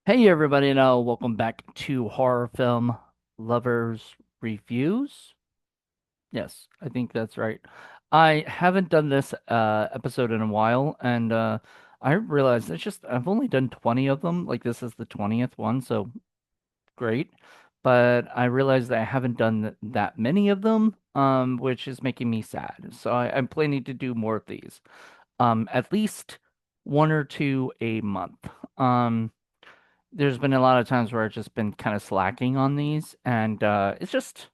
Hey everybody, and welcome back to Horror Film Lovers Reviews. Yes, I think that's right. I haven't done this episode in a while, and I realized I've only done 20 of them. Like this is the 20th one, so great. But I realized that I haven't done that many of them, which is making me sad. So I'm planning to do more of these. At least one or two a month. There's been a lot of times where I've just been kind of slacking on these, and it's just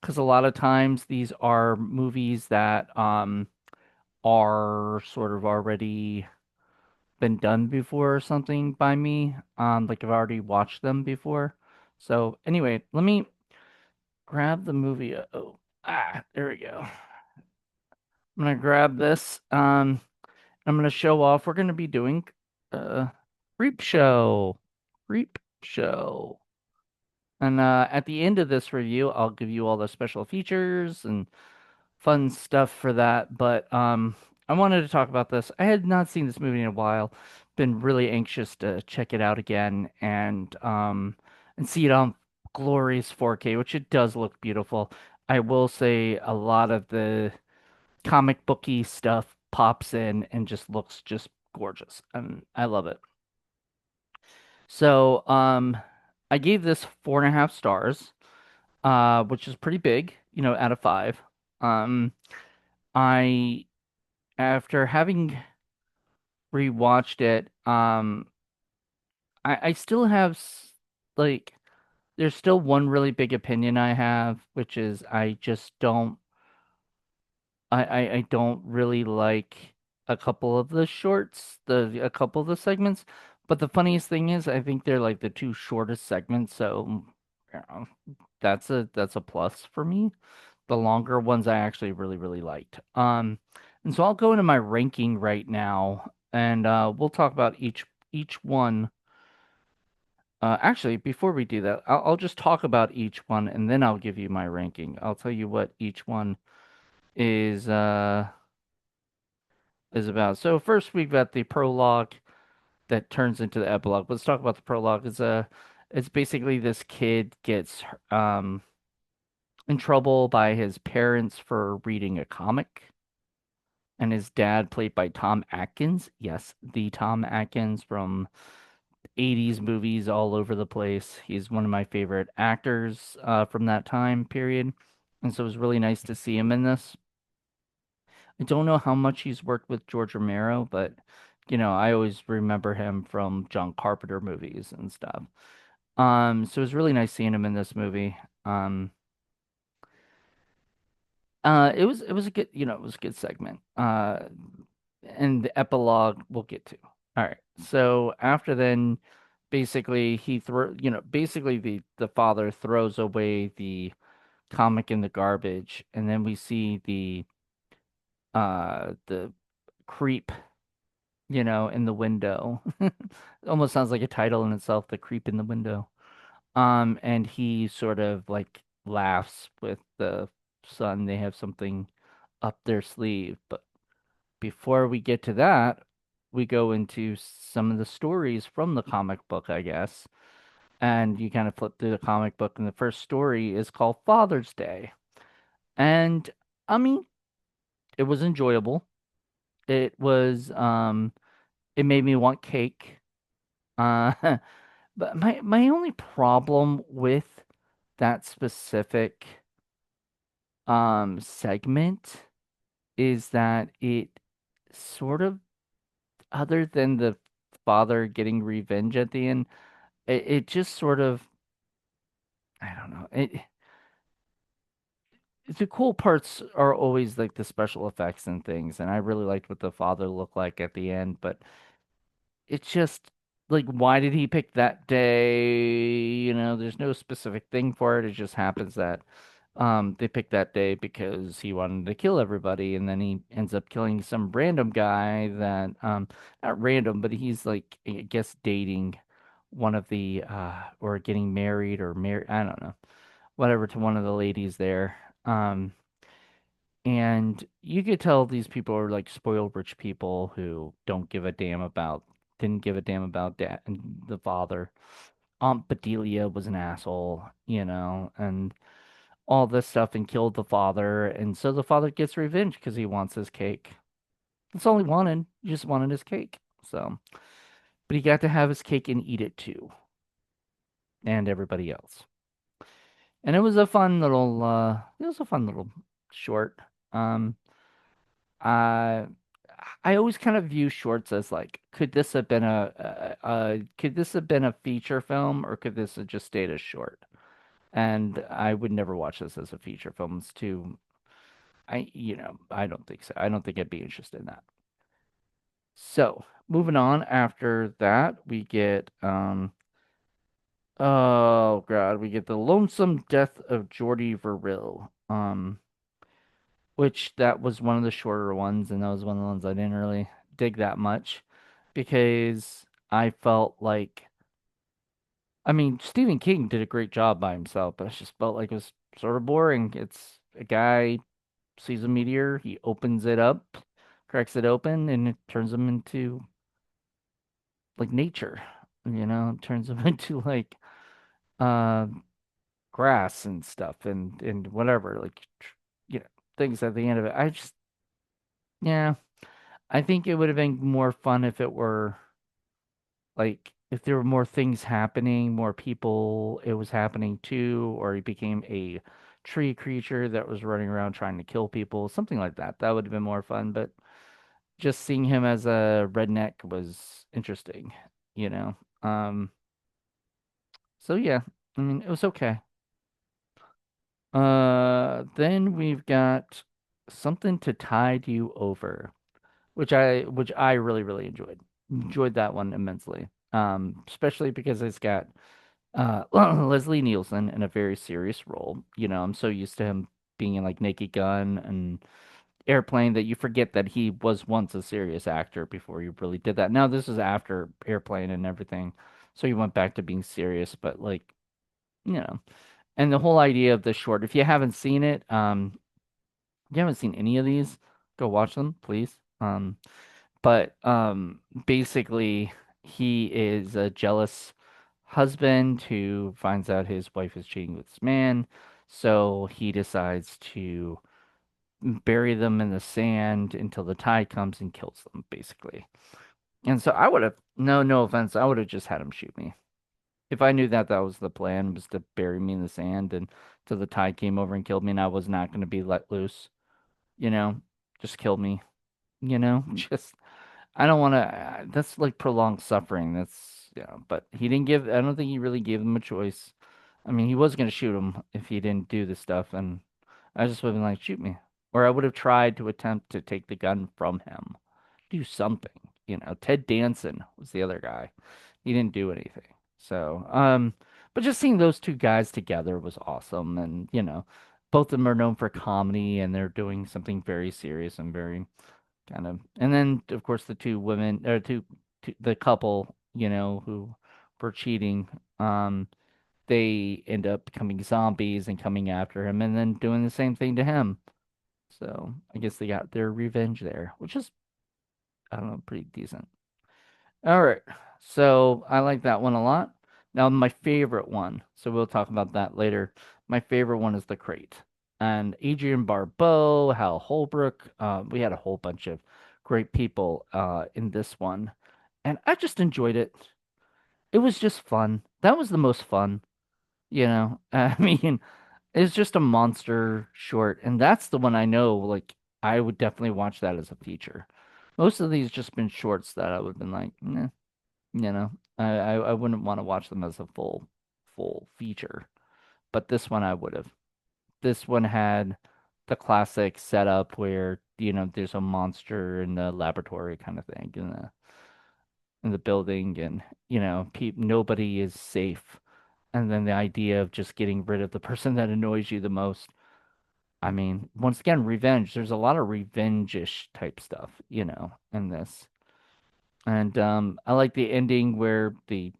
because a lot of times these are movies that are sort of already been done before or something by me. Like I've already watched them before. So anyway, let me grab the movie. There we go. I'm gonna grab this. I'm gonna show off. We're gonna be doing uh Creep Show. Creep Show. And at the end of this review, I'll give you all the special features and fun stuff for that. But I wanted to talk about this. I had not seen this movie in a while. Been really anxious to check it out again and see it on glorious 4K, which it does look beautiful. I will say a lot of the comic booky stuff pops in and just looks just gorgeous, and I love it. So I gave this 4.5 stars, which is pretty big, out of five. Um, I, after having rewatched it, I still have like, there's still one really big opinion I have, which is I just don't, I don't really like a couple of the shorts, a couple of the segments. But the funniest thing is, I think they're like the two shortest segments, so you know, that's a plus for me. The longer ones I actually really, really liked. And so I'll go into my ranking right now, and we'll talk about each one. Actually, before we do that, I'll just talk about each one, and then I'll give you my ranking. I'll tell you what each one is uh is about. So first we've got the prologue that turns into the epilogue. Let's talk about the prologue. It's basically this kid gets in trouble by his parents for reading a comic, and his dad, played by Tom Atkins. Yes, the Tom Atkins from 80s movies all over the place. He's one of my favorite actors from that time period. And so it was really nice to see him in this. I don't know how much he's worked with George Romero, but I always remember him from John Carpenter movies and stuff. So it was really nice seeing him in this movie. Um, it was a good, it was a good segment. And the epilogue we'll get to. All right. So after then, basically basically the father throws away the comic in the garbage, and then we see the creep, in the window. It almost sounds like a title in itself, the creep in the window. And he sort of like laughs with the son. They have something up their sleeve, but before we get to that, we go into some of the stories from the comic book, I guess. And you kind of flip through the comic book, and the first story is called Father's Day. And I mean, it was enjoyable. It was it made me want cake. Uh but my only problem with that specific segment is that it sort of, other than the father getting revenge at the end, it just sort of, I don't know. The cool parts are always like the special effects and things, and I really liked what the father looked like at the end, but it's just like, why did he pick that day? There's no specific thing for it. It just happens that they picked that day because he wanted to kill everybody, and then he ends up killing some random guy that not random, but he's like, I guess, dating one of the or getting married or married, I don't know, whatever, to one of the ladies there. And you could tell these people are like spoiled rich people who don't give a damn about didn't give a damn about dad and the father. Aunt Bedelia was an asshole, and all this stuff and killed the father. And so the father gets revenge because he wants his cake. That's all he wanted. He just wanted his cake. So, but he got to have his cake and eat it too, and everybody else. And it was a fun little short. Um, I I always kind of view shorts as like, could this have been could this have been a feature film, or could this have just stayed as short? And I would never watch this as a feature film. It's too, I don't think so. I don't think I'd be interested in that. So moving on after that, we get oh God, we get the lonesome death of Jordy Verrill. Which that was one of the shorter ones, and that was one of the ones I didn't really dig that much because I felt like, I mean, Stephen King did a great job by himself, but I just felt like it was sort of boring. It's a guy sees a meteor, he opens it up, cracks it open, and it turns him into like nature, it turns him into like uh grass and stuff and whatever, like things at the end of it. Yeah, I think it would have been more fun if it were like if there were more things happening, more people it was happening to, or he became a tree creature that was running around trying to kill people, something like that. That would have been more fun, but just seeing him as a redneck was interesting, you know. Um, so yeah, I mean, it was okay. Then we've got something to tide you over, which I really really enjoyed that one immensely. Especially because it's got Leslie Nielsen in a very serious role. I'm so used to him being in like Naked Gun and Airplane that you forget that he was once a serious actor before he really did that. Now this is after Airplane and everything, so he went back to being serious. But like, you know, and the whole idea of the short, if you haven't seen it, if you haven't seen any of these, go watch them, please. But basically, he is a jealous husband who finds out his wife is cheating with this man, so he decides to bury them in the sand until the tide comes and kills them, basically. And so I would have, no offense, I would have just had him shoot me. If I knew that that was the plan, was to bury me in the sand and till the tide came over and killed me, and I was not going to be let loose, you know, just kill me, just I don't want to. That's like prolonged suffering. That's But he didn't give. I don't think he really gave them a choice. I mean, he was gonna shoot him if he didn't do the stuff, and I just would have been like, shoot me, or I would have tried to attempt to take the gun from him, do something. Ted Danson was the other guy. He didn't do anything. So, but just seeing those two guys together was awesome, and both of them are known for comedy, and they're doing something very serious and very kind of. And then of course the two women or the couple, who were cheating, they end up becoming zombies and coming after him and then doing the same thing to him. So I guess they got their revenge there, which is, I don't know, pretty decent. All right. So I like that one a lot. Now, my favorite one, so we'll talk about that later. My favorite one is The Crate. And Adrian Barbeau, Hal Holbrook. We had a whole bunch of great people in this one. And I just enjoyed it. It was just fun. That was the most fun, I mean, it's just a monster short. And that's the one I know, like, I would definitely watch that as a feature. Most of these just been shorts that I would have been like, nah. I wouldn't want to watch them as a full feature, but this one I would have. This one had the classic setup where there's a monster in the laboratory kind of thing in the building, and nobody is safe. And then the idea of just getting rid of the person that annoys you the most. I mean, once again, revenge. There's a lot of revenge-ish type stuff, in this. And I like the ending where the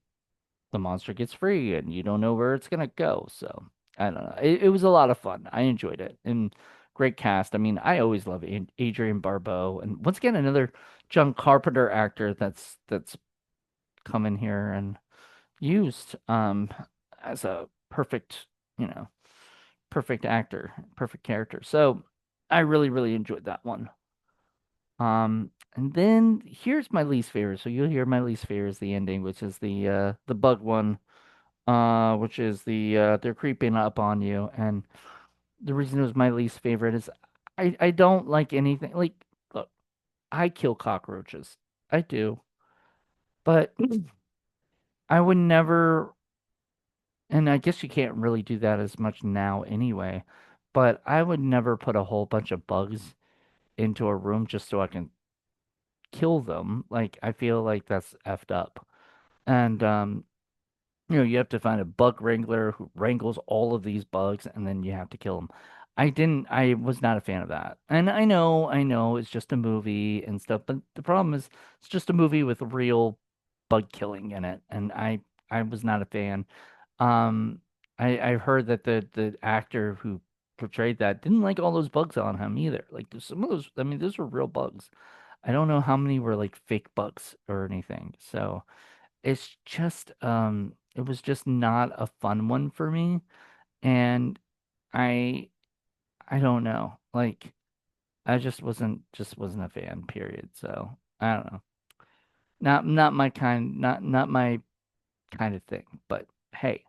monster gets free and you don't know where it's gonna go. So I don't know. It was a lot of fun. I enjoyed it and great cast. I mean, I always love Adrian Barbeau, and once again another John Carpenter actor that's come in here and used as a perfect, you know, perfect actor, perfect character. So I really, really enjoyed that one. And then here's my least favorite. So you'll hear my least favorite is the ending, which is the bug one, which is they're creeping up on you. And the reason it was my least favorite is I don't like anything like look, I kill cockroaches. I do. But I would never, and I guess you can't really do that as much now anyway, but I would never put a whole bunch of bugs into a room just so I can kill them. Like I feel like that's effed up. And you have to find a bug wrangler who wrangles all of these bugs and then you have to kill them. I was not a fan of that. And I know it's just a movie and stuff, but the problem is it's just a movie with real bug killing in it, and I was not a fan. Um, I heard that the actor who portrayed that didn't like all those bugs on him either. Like there's some of those, I mean, those were real bugs. I don't know how many were like fake bugs or anything. So it's just it was just not a fun one for me. And I I don't know. Like I just wasn't a fan, period. So I don't know. Not my kind, not my kind of thing. But hey,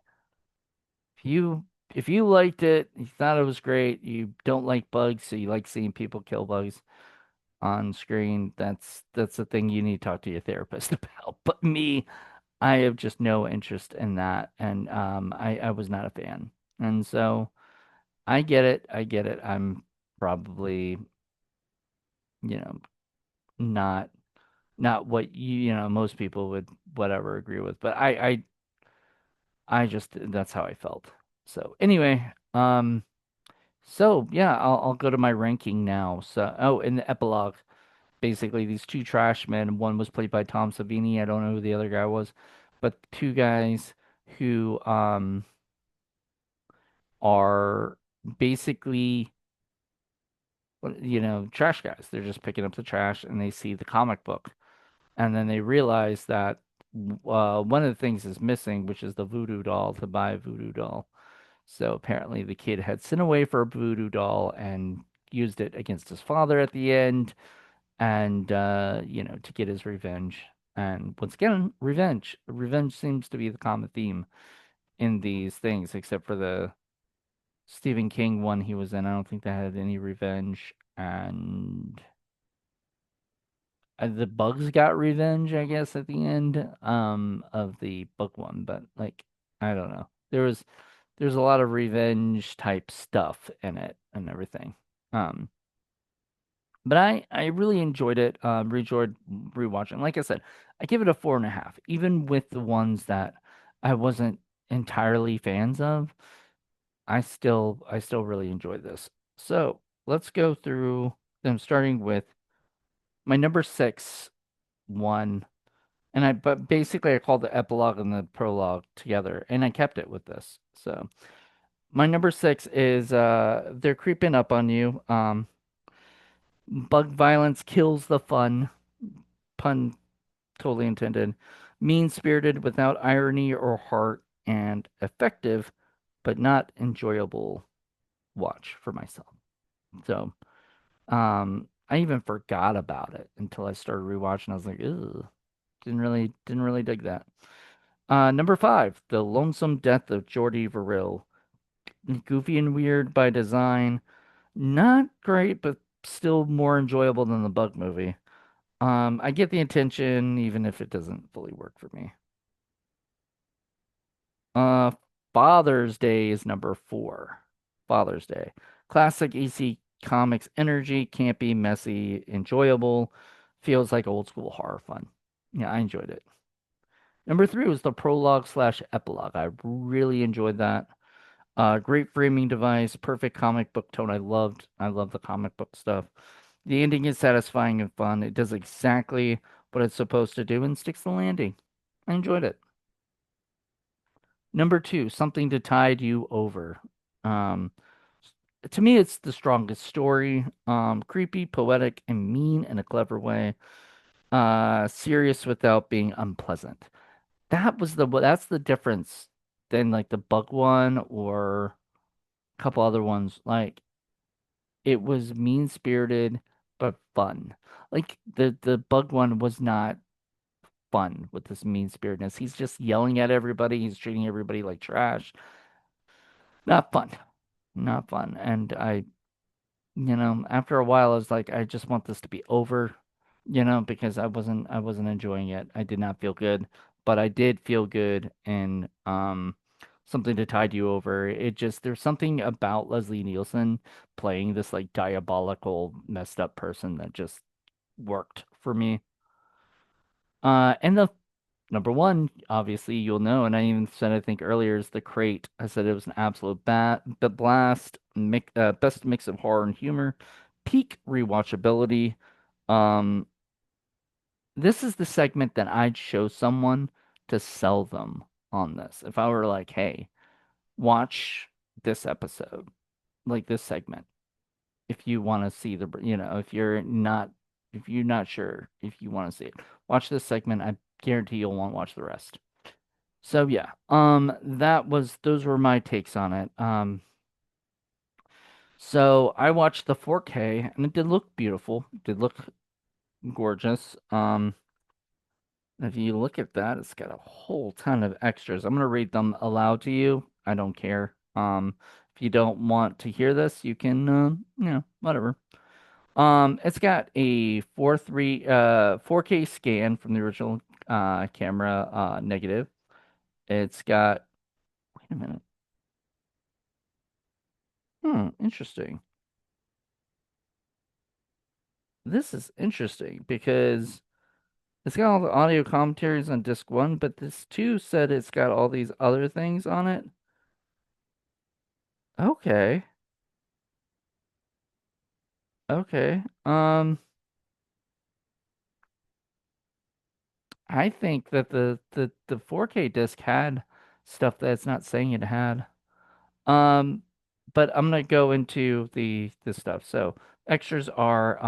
if you if you liked it, you thought it was great, you don't like bugs, so you like seeing people kill bugs on screen, that's a thing you need to talk to your therapist about. But me, I have just no interest in that, and I was not a fan. And so I get it, I get it. I'm probably, you know, not not what most people would whatever agree with, but I just that's how I felt. So anyway, so yeah, I'll go to my ranking now. So oh, in the epilogue, basically these two trash men. One was played by Tom Savini. I don't know who the other guy was, but two guys who are basically trash guys. They're just picking up the trash and they see the comic book, and then they realize that one of the things is missing, which is the voodoo doll to buy a voodoo doll. So apparently the kid had sent away for a voodoo doll and used it against his father at the end, and to get his revenge. And once again, revenge. Revenge seems to be the common theme in these things, except for the Stephen King one he was in. I don't think that had any revenge. And the bugs got revenge, I guess, at the end of the book one. But like, I don't know. There's a lot of revenge type stuff in it and everything. Um, but I really enjoyed it. Enjoyed rewatching. Like I said, I give it a 4.5, even with the ones that I wasn't entirely fans of. I still really enjoyed this. So let's go through them, starting with my number six one. But basically I called the epilogue and the prologue together, and I kept it with this. So my number six is they're creeping up on you. Bug violence kills the fun. Pun totally intended. Mean spirited without irony or heart, and effective but not enjoyable watch for myself. So I even forgot about it until I started rewatching. I was like, ew, didn't really dig that. Number five, The Lonesome Death of Jordy Verrill. Goofy and weird by design. Not great, but still more enjoyable than the Bug movie. I get the intention, even if it doesn't fully work for me. Uh, Father's Day is number four. Father's Day. Classic EC Comics energy, campy, messy, enjoyable. Feels like old school horror fun. Yeah, I enjoyed it. Number three was the prologue slash epilogue. I really enjoyed that. Great framing device, perfect comic book tone. I love the comic book stuff. The ending is satisfying and fun. It does exactly what it's supposed to do and sticks the landing. I enjoyed it. Number two, something to tide you over. Um, to me, it's the strongest story. Creepy, poetic, and mean in a clever way. Serious without being unpleasant. that's the difference than like the bug one or a couple other ones. Like it was mean-spirited but fun. Like the bug one was not fun with this mean-spiritedness. He's just yelling at everybody. He's treating everybody like trash. Not fun. Not fun. And after a while, I was like, I just want this to be over, because I wasn't enjoying it. I did not feel good, but I did feel good and something to tide you over. It just there's something about Leslie Nielsen playing this like diabolical, messed up person that just worked for me. And the number one, obviously you'll know, and I even said I think earlier is The Crate. I said it was an absolute blast, best mix of horror and humor, peak rewatchability. Um, this is the segment that I'd show someone to sell them on this. If I were like, hey, watch this episode, like this segment, if you want to see if you're not sure if you want to see it, watch this segment. I guarantee you'll want to watch the rest. So yeah, those were my takes on it. So I watched the 4K and it did look beautiful, did look gorgeous. If you look at that, it's got a whole ton of extras. I'm gonna read them aloud to you. I don't care. If you don't want to hear this, you can, whatever. It's got a 4K scan from the original camera negative. It's got, wait a minute. Interesting. This is interesting because it's got all the audio commentaries on disc one, but this two said it's got all these other things on it. Okay. Okay. I think that the 4K disc had stuff that it's not saying it had. Um, but I'm gonna go into the stuff. So extras are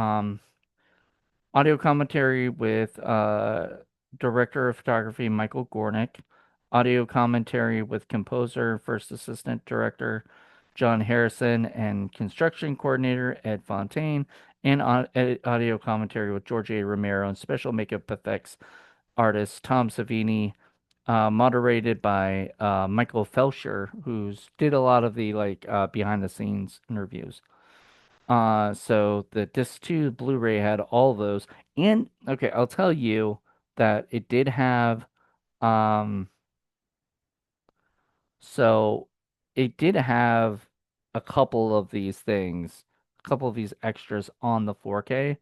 audio commentary with director of photography Michael Gornick, audio commentary with composer, first assistant director John Harrison, and construction coordinator Ed Fontaine, and audio commentary with George A. Romero and special makeup effects artist Tom Savini, moderated by Michael Felsher, who's did a lot of the like behind the scenes interviews. So the disc 2 Blu-ray had all those. And okay, I'll tell you that it did have um so it did have a couple of these things, a couple of these extras on the 4K.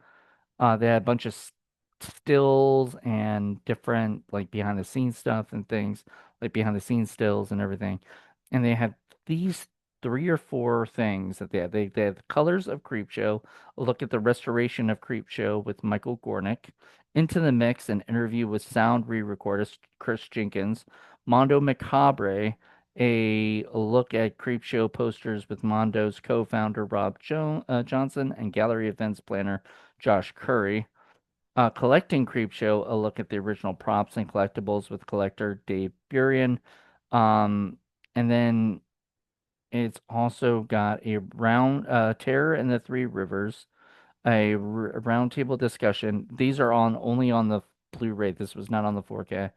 They had a bunch of stills and different like behind the scenes stuff and things, like behind the scenes stills and everything. And they had these three or four things that they had. They had the colors of Creepshow, a look at the restoration of Creepshow with Michael Gornick, Into the Mix, an interview with sound re-recordist Chris Jenkins, Mondo Macabre, a look at Creepshow posters with Mondo's co-founder Johnson and gallery events planner Josh Curry. Collecting Creepshow, a look at the original props and collectibles with collector Dave Burian. Um, and then it's also got a round Terror in the Three Rivers, a roundtable discussion. These are on only on the Blu-ray. This was not on the 4K.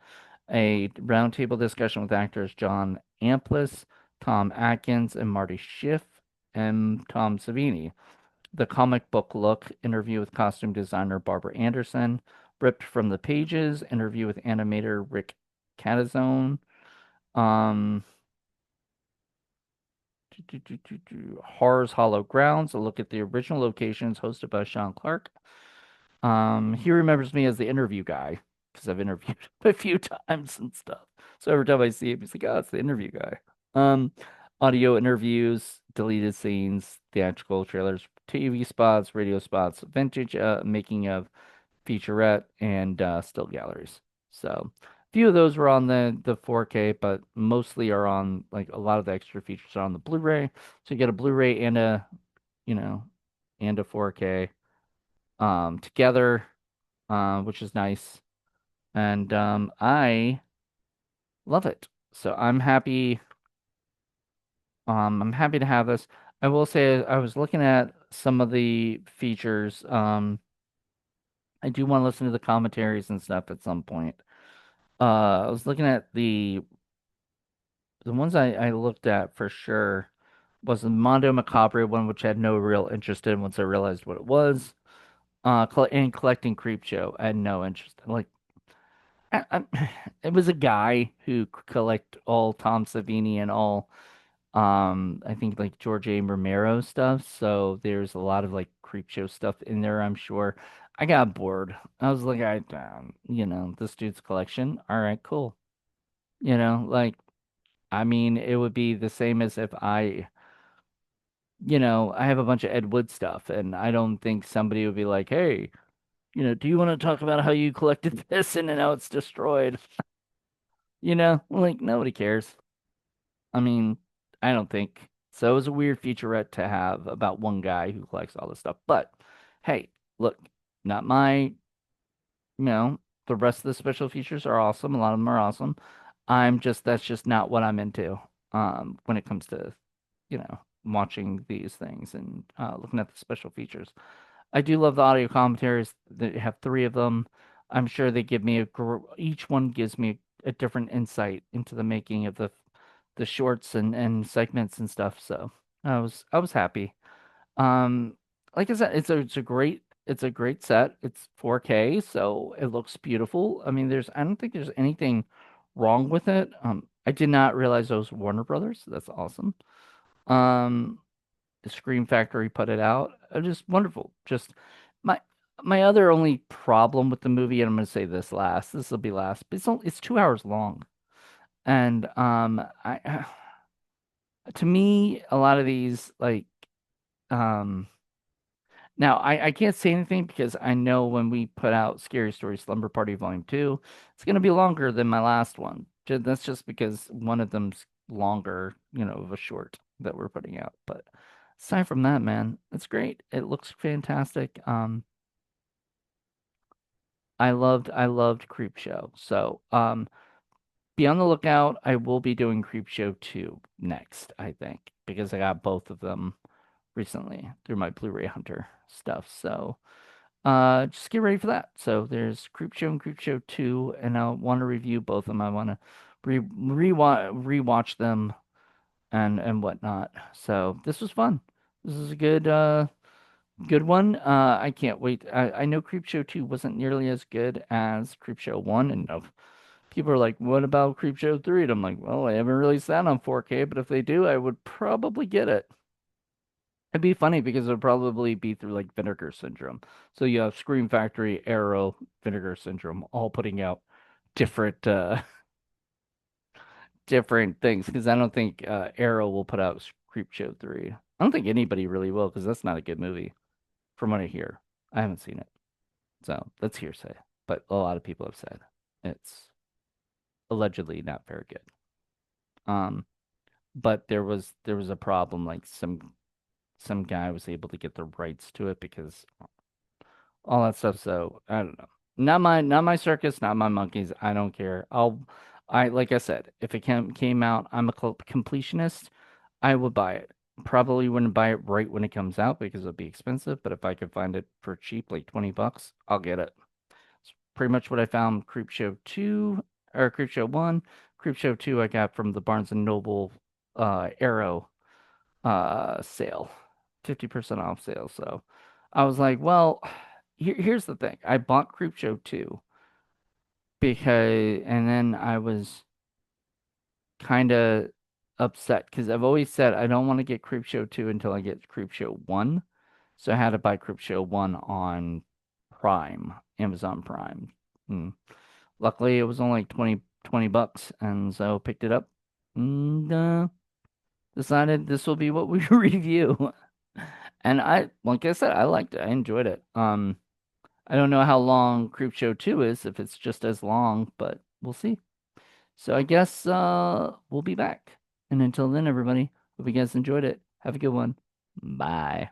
A roundtable discussion with actors John Amplis, Tom Atkins, and Marty Schiff, and Tom Savini. The comic book look interview with costume designer Barbara Anderson, ripped from the pages interview with animator Rick Catazone. Um, Horror's Hollow Grounds, a look at the original locations hosted by Sean Clark. He remembers me as the interview guy because I've interviewed him a few times and stuff. So every time I see him, he's like, "Oh, it's the interview guy." Um, Audio interviews, deleted scenes, theatrical trailers, TV spots, radio spots, vintage making of featurette, and still galleries. So a few of those were on the 4K, but mostly are on like a lot of the extra features are on the Blu-ray. So you get a Blu-ray and you know, and a 4K together, which is nice. And I Love it. So I'm happy to have this. I will say I was looking at some of the features. I do want to listen to the commentaries and stuff at some point. I was looking at the ones I looked at for sure was the Mondo Macabre one, which I had no real interest in once I realized what it was. And collecting Creepshow, I had no interest. Like, it was a guy who collect all Tom Savini and all, I think like George A. Romero stuff. So there's a lot of like Creepshow stuff in there, I'm sure. I got bored. I was like, this dude's collection. All right, cool. Like, I mean, it would be the same as if I have a bunch of Ed Wood stuff, and I don't think somebody would be like, hey, do you want to talk about how you collected this and now it's destroyed? Like nobody cares. I mean, I don't think. So it was a weird featurette to have about one guy who collects all this stuff. But hey, look, not my, you know, the rest of the special features are awesome. A lot of them are awesome. That's just not what I'm into when it comes to, watching these things and looking at the special features. I do love the audio commentaries. They have three of them. I'm sure they give me each one gives me a different insight into the making of the shorts and segments and stuff. So I was happy. Um, like I said, it's a great set. It's 4K, so it looks beautiful. I mean, I don't think there's anything wrong with it. I did not realize those Warner Brothers. That's awesome. Um, the Scream Factory put it out. Just wonderful. Just my my other only problem with the movie, and I'm going to say this last. This will be last. But it's 2 hours long, and I to me a lot of these like um now I can't say anything because I know when we put out Scary Story Slumber Party Volume 2, it's going to be longer than my last one. That's just because one of them's longer, of a short that we're putting out. But aside from that, man, it's great. It looks fantastic. I loved Creepshow. So, be on the lookout. I will be doing Creepshow 2 next, I think, because I got both of them recently through my Blu-ray Hunter stuff. So, just get ready for that. So there's Creepshow and Creepshow 2, and I want to review both of them. I want to rewatch them and whatnot. So this was fun. This is a good one. I can't wait. I know Creepshow 2 wasn't nearly as good as Creepshow 1, and people are like, "What about Creepshow 3?" And I'm like, "Well, I haven't released that on 4K, but if they do, I would probably get it." It'd be funny because it would probably be through like Vinegar Syndrome. So you have Scream Factory, Arrow, Vinegar Syndrome, all putting out different different things. Because I don't think Arrow will put out Creepshow 3. I don't think anybody really will because that's not a good movie from what I hear. I haven't seen it, so that's hearsay. But a lot of people have said it's allegedly not very good. Um, but there was a problem. Like some guy was able to get the rights to it because all that stuff. So I don't know. Not my circus, not my monkeys. I don't care. Like I said, if it came out, I'm a completionist. I would buy it. Probably wouldn't buy it right when it comes out because it'll be expensive. But if I could find it for cheap, like $20, I'll get it. It's pretty much what I found Creepshow 2 or Creepshow 1. Creepshow 2 I got from the Barnes and Noble Arrow sale, 50% off sale. So I was like, well, here's the thing. I bought Creepshow 2 and then I was kind of upset because I've always said I don't want to get Creepshow 2 until I get Creepshow 1. So I had to buy Creepshow 1 on Prime, Amazon Prime. Hmm. Luckily, it was only like 20 bucks, and so picked it up and decided this will be what we review. And like I said, I liked it. I enjoyed it. I don't know how long Creepshow 2 is, if it's just as long, but we'll see. So I guess we'll be back. And until then, everybody, hope you guys enjoyed it. Have a good one. Bye.